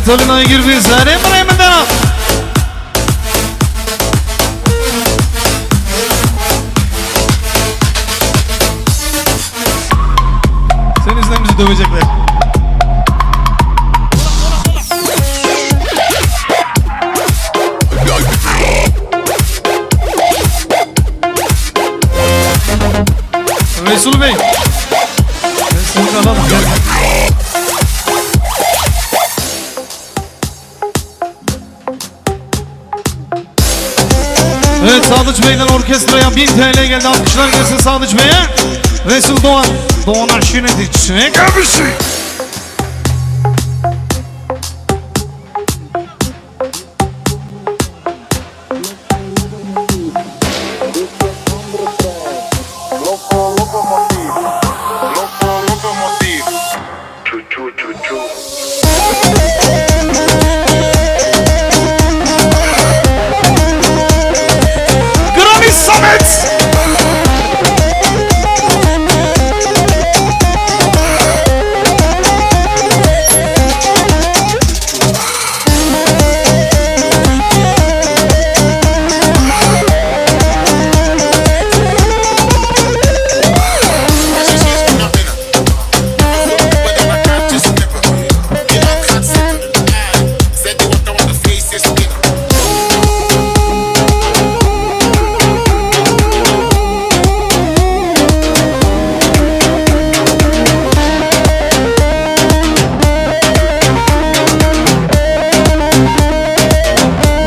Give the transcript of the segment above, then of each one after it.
Tolunay Gürbüzler Emre Mendana. Senin yüzünden bizi dövecekler. Resul Bey. Resul alalım. Evet, Sadıç Bey'den orkestraya 1000 TL geldi. Alkışlar gelsin Sadıç Bey'e. Resul Doğan. Doğan Arşinetiç. Ne gelmişsin?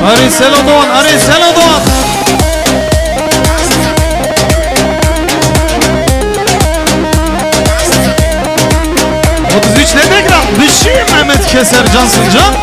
Arisel Doğan, Arisel Doğan. ...33 Telegram, Dışı Mehmet Keser Cansıncan.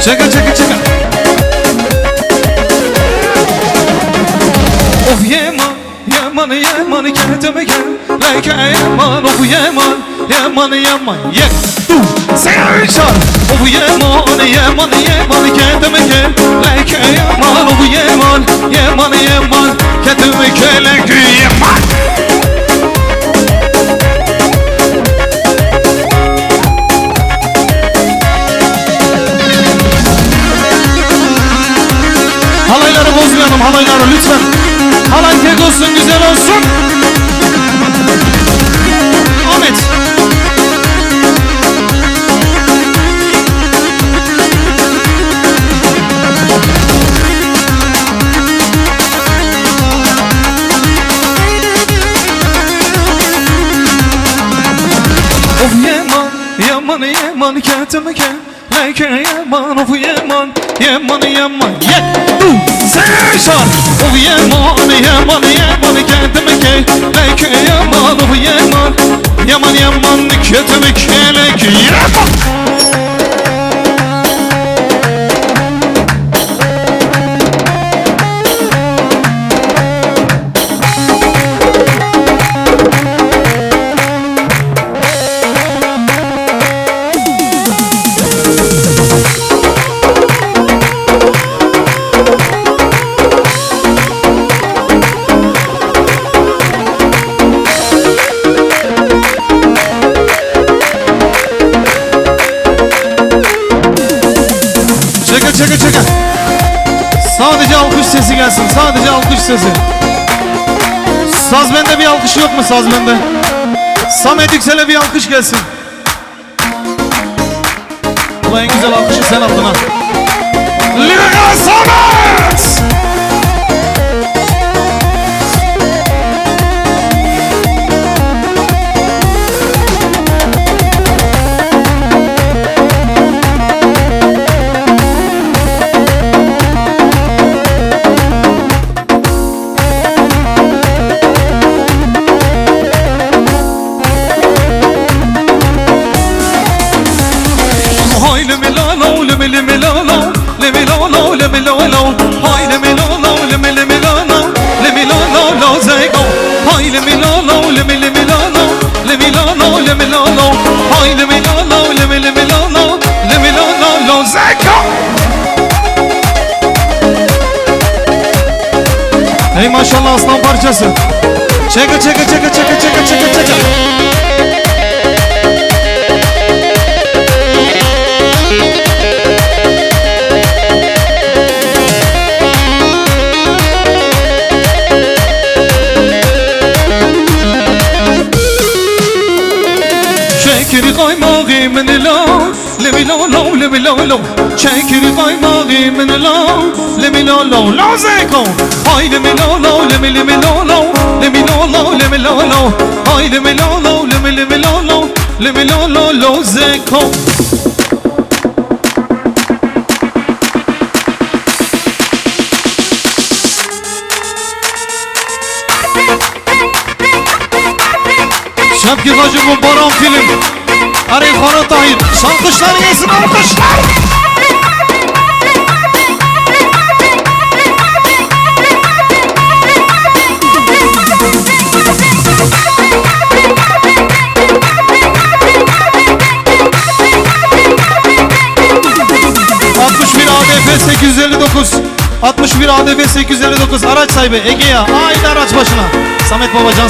Çekil çekil çekil. Of Yeman, Yeman, Yeman, kendime gel. Like Yeman, of Yeman, Yeman, Yeman, ye. Sen çal. Of Yeman, Yeman, Yeman, kendime gel. Like Yeman, of Yeman, Yeman, Yeman, kendime gel. Like Yeman. Halayları bozmayalım, halayları lütfen. Halay tek olsun, güzel olsun. Ahmet. Of Yeman, Yeman, Yeman, kendime gel. Like Yeman, of Yeman, Yeman, Yeman, ye. Sen şan. Of Yeman, Yeman, Yeman, kendime gel. Like Yeman, of Yeman, Yeman, Yeman, kendime gel. Like Yeman. Çekil çekil. Sadece alkış sesi gelsin. Sadece alkış sesi. Saz bende bir alkış yok mu saz bende? Samet Yüksel'e bir alkış gelsin. Ulan en güzel alkışı sen aldın ha. Lirika Samet! lemi lo lo. Hay lemi lo lo, lemi lo lo, lemi lo lo Zeko. Hey maşallah aslan parçası. Çeke çeke çeke çeke çeke çeke çeke. Çekiri kaymağı min lo, lemi lo lo, lemi lo lo. Çekiri kaymağı min lo, lemi lo lo, lo Zeko. Hay lemi lo lo, lemi lo lo, lemi lo lo, lemi lo lo. Hay lemi lo lo, lemi lo lo, lemi lo lo, lo Zeko. Şapki Hacı bu Baran film. Arif Hara Tahir. Şalkışlar gelsin alkışlar. 859 61 ADB 859 araç sahibi Ege'ya ait araç başına Samet Babacan.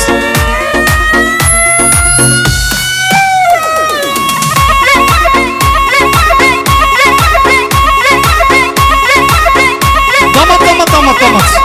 Damat.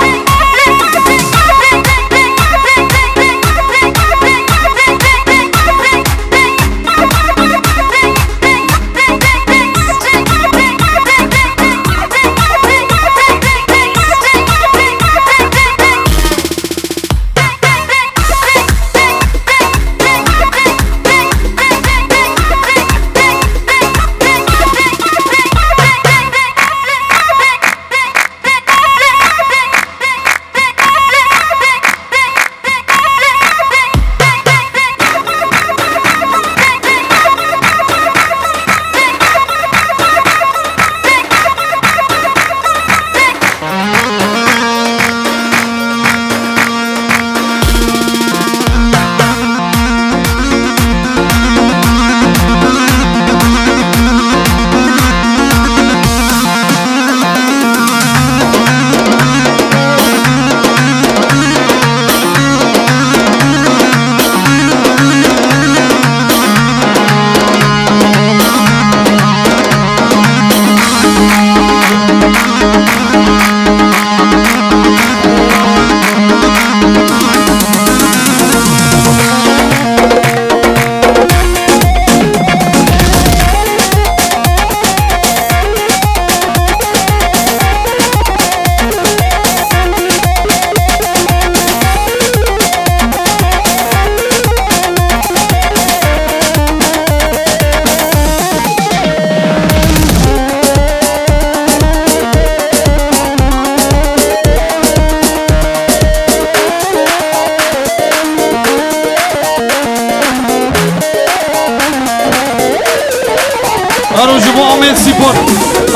Arocu bu Ahmet Spor.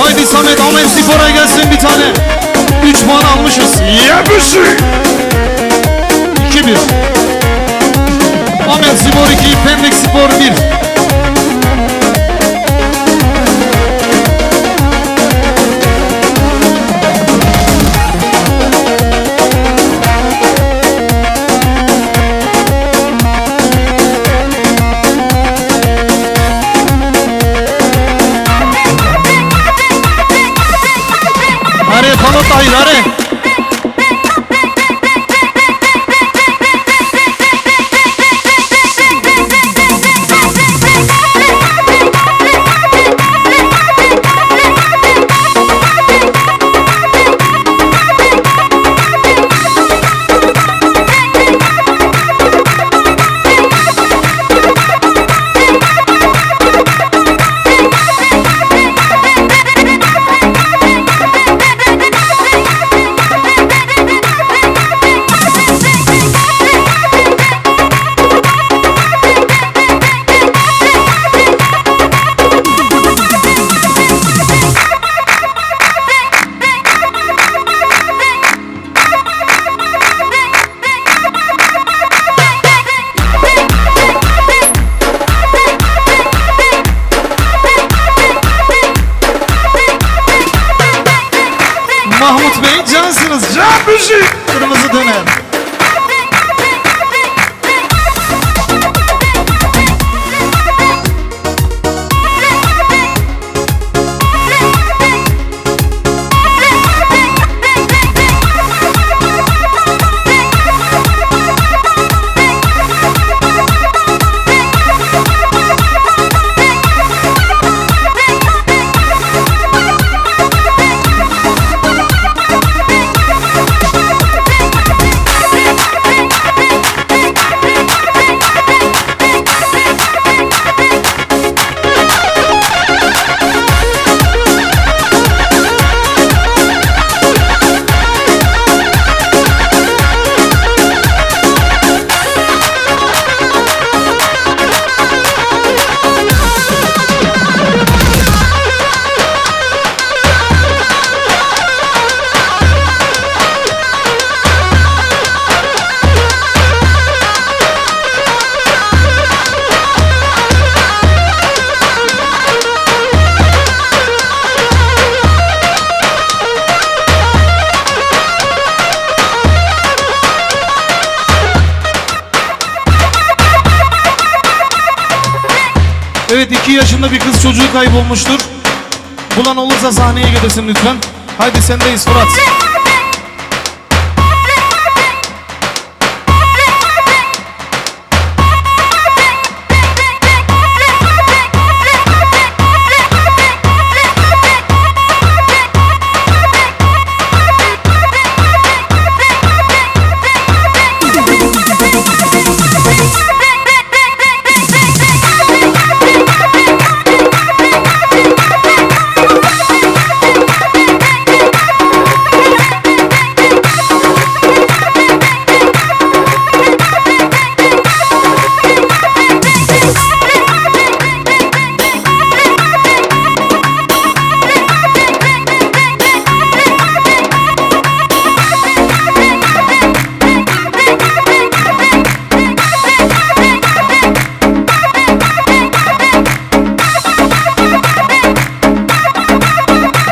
Haydi Samet Ahmet Spor'a gelsin bir tane. 3 puan almışız. Yebüsü. 2-1. Ahmet Spor 2, Pendik Spor 1. Hayır hare. Mahmut Bey cansınız. Can müzik. Kırmızı döner. Evet, 2 yaşında bir kız çocuğu kaybolmuştur. Bulan olursa sahneye gelirsin lütfen. Haydi sendeyiz Fırat.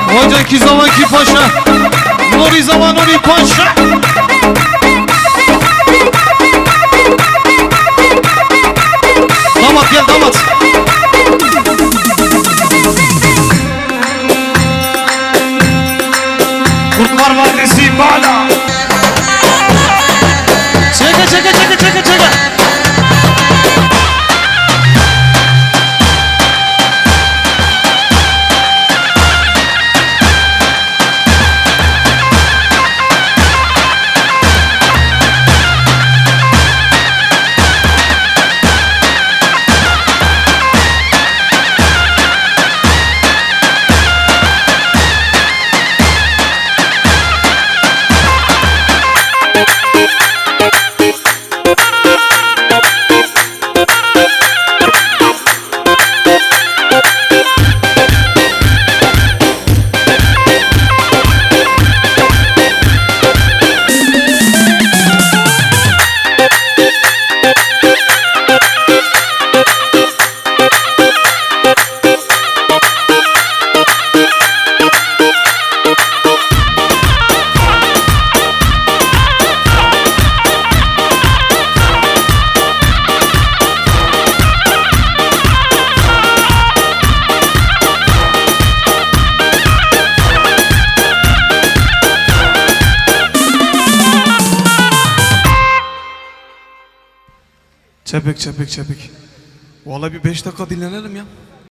Hoca ki zaman ki paşa, Nuri zaman Nuri paşa. Damat gel damat. Kurtlar Vadisi bana. Çeke çeke çeke çeke çeke. Çepek çepek çepek. Vallahi bir 5 dakika dinlenelim ya.